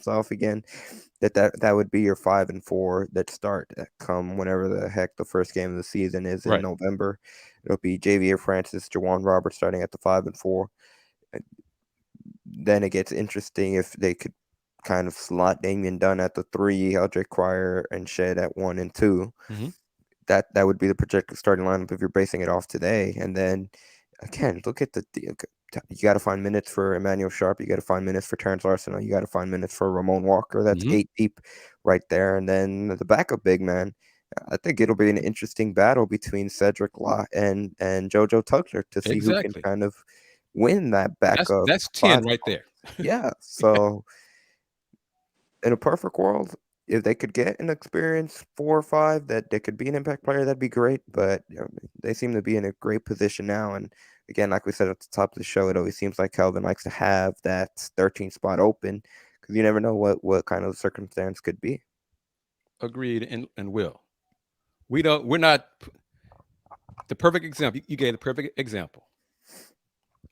starts off again, that would be your 5-4 that start come whenever the heck the first game of the season is in Right. November. It'll be Javier Francis, Jawan Roberts starting at the 5-4. Then it gets interesting if they could kind of slot Damian Dunn at the 3, Eldrick Cryer and Shed at 1 and 2. Mm-hmm. That would be the projected starting lineup if you're basing it off today. And then again, look at you got to find minutes for Emmanuel Sharp. You got to find minutes for Terrence Arsenal. You got to find minutes for Ramon Walker. That's Mm-hmm. 8 deep right there. And then the backup big man. I think it'll be an interesting battle between Cedric Lott and JoJo Tugler to see who can Exactly. kind of win that backup That's 10 5. right there. Yeah. So in a perfect world, if they could get an experienced 4 or 5 that they could be an impact player, that'd be great. But they seem to be in a great position now. And again, like we said at the top of the show, it always seems like Kelvin likes to have that 13th spot open because you never know what kind of circumstance could be. Agreed. And Will, we're not the perfect example. You gave the perfect example.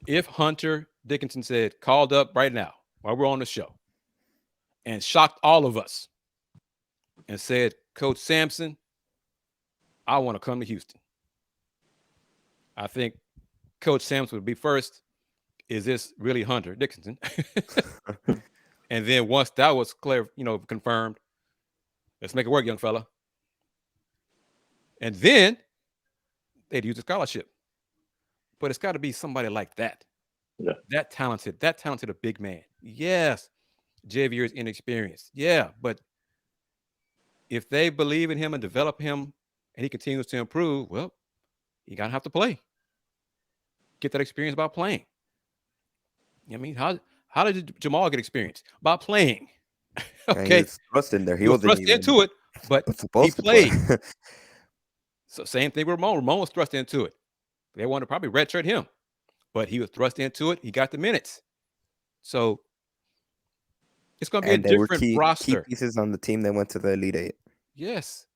If Hunter Dickinson said, called up right now while we're on the show and shocked all of us and said, Coach Sampson, I want to come to Houston. I think Coach Sampson would be first. Is this really Hunter Dickinson? And then once that was clear, confirmed, let's make it work, young fella. And then they'd use a scholarship. But it's got to be somebody like that. Yeah. That talented a big man. Yes, Javier is inexperienced. Yeah, but if they believe in him and develop him and he continues to improve, well, you got to have to play. Get that experience by playing. I mean, how did Jamal get experience? By playing. And he Okay. was thrust in there. He was wasn't thrust even into it, but he supposed to play. played. So same thing with Ramon. Ramon was thrust into it. They wanted to probably redshirt him, but he was thrust into it. He got the minutes. So it's going to be And a they were different key roster. pieces on the team that went to the Elite Eight. Yes.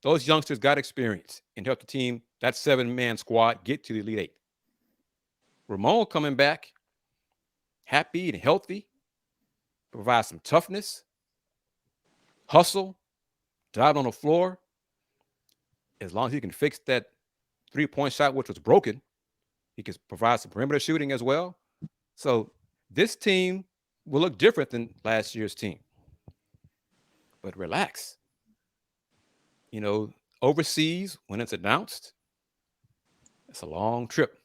Those youngsters got experience and helped the team, that 7-man squad, get to the Elite Eight. Ramon coming back happy and healthy, provide some toughness, hustle, dive on the floor. As long as he can fix that 3-point shot, which was broken, he can provide some perimeter shooting as well. So this team will look different than last year's team. But relax. Overseas, when it's announced, it's a long trip.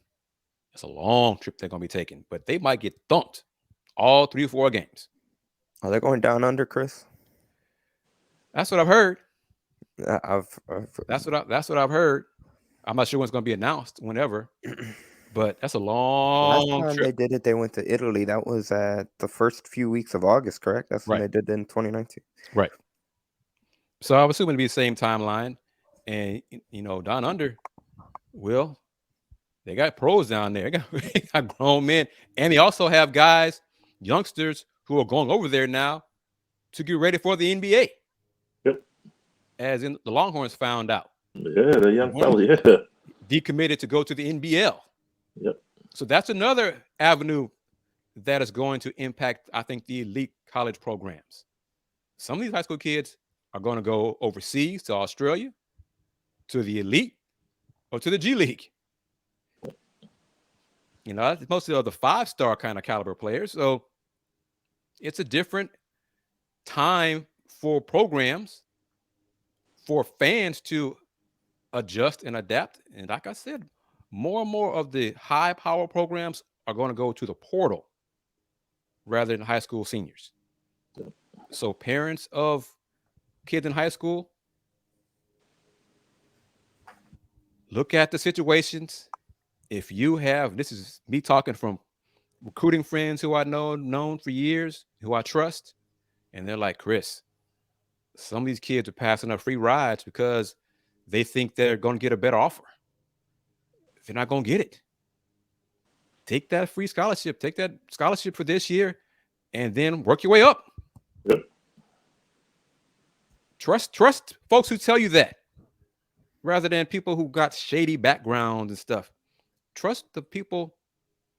It's a long trip they're going to be taking. But they might get thumped all 3 or 4 games. Are they going down under, Chris? That's what I've heard. That's what I've heard. I'm not sure when it's going to be announced, whenever. But that's a long last time trip. they did it, they went to Italy. That was at the first few weeks of August, correct? That's when Right. they did it in 2019. Right. So I'm assuming it'll be the same timeline. And, down under, well, they got pros down there. They got grown men. And they also have guys, youngsters, who are going over there now to get ready for the NBA. Yep. As in the Longhorns found out. Yeah, the young fellas, yeah. Decommitted to go to the NBL. Yep. So that's another avenue that is going to impact, I think, the elite college programs. Some of these high school kids are going to go overseas to Australia, to the elite, or to the G League. Most of the 5-star kind of caliber players. So it's a different time for programs, for fans to adjust and adapt. And like I said, more and more of the high power programs are going to go to the portal rather than high school seniors. So parents of kids in high school, look at the situations. If you have, this is me talking from recruiting friends who I known for years, who I trust, and they're like, Chris, some of these kids are passing up free rides because they think they're going to get a better offer. They're not going to get it. Take that free scholarship. Take that scholarship for this year, and then work your way up. Yep. Trust folks who tell you that, rather than people who got shady backgrounds and stuff. Trust the people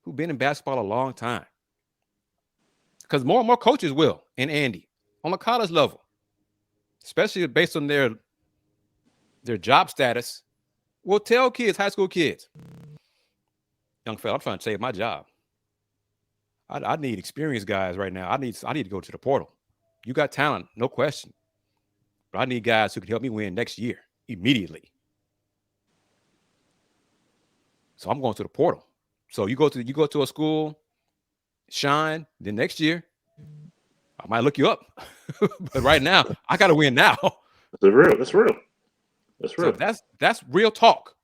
who've been in basketball a long time. because more and more coaches will, and Andy, on the college level, especially based on their job status, will tell kids, high school kids, young fella, I'm trying to save my job. I need experienced guys right now. I need to go to the portal. You got talent, no question. But I need guys who can help me win next year immediately. So I'm going to the portal. So you go to a school, shine, then next year, I might look you up. But right now, I gotta win now. That's real. That's real. That's So real. that's real talk.